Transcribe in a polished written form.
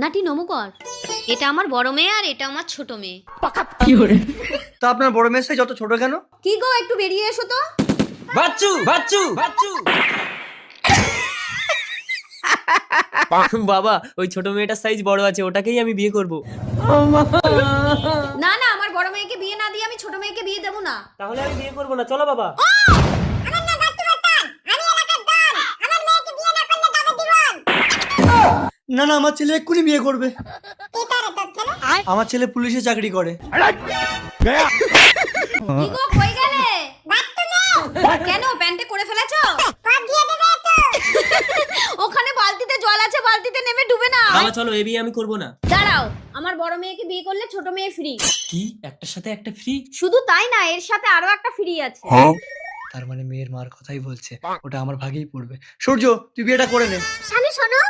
নাটি নমু কর। এটা আমার বড় মেয়ে আর এটা আমার ছোট মেয়ে। তা আপনার বড় মেয়ের সাইজ যত ছোট কেন? কি গো একটু বেরিয়ে এসো তো। বাচ্চু বাচ্চু বাচ্চু বাবা ওই ছোট মেয়েটার সাইজ বড় আছে, ওটাকেই আমি বিয়ে করব। না না, আমার বড় মেয়েকে বিয়ে না দিয়ে আমি ছোট মেয়েকে বিয়ে দেবো না। তাহলে আমি বিয়ে করব না, চলো বাবা। না না, আমার ছেলে এক্ষুনি বিয়ে করবে। আমার ছেলে পুলিশে চাকরি করে। কি গো কই গেলে? কেন প্যান্টে করে ফেলেছো? ওখানে বালতিতে জল আছে, বালতিতে নেমে ডুবে না। বাবা চলো, এই বিয়ে আমি করব না। দাঁড়াও, আমার বড় মেয়েকে বিয়ে করলে ছোট মেয়ে ফ্রি। কি একটার সাথে একটা ফ্রি? শুধু তাই না, এর সাথে আরো একটা ফ্রি আছে। তার মানে মেয়ের মার কথাই বলছে, ওটা আমার ভাগেই পড়বে। সূর্য, তুই বিয়েটা করে নে। স্বামী শোনো,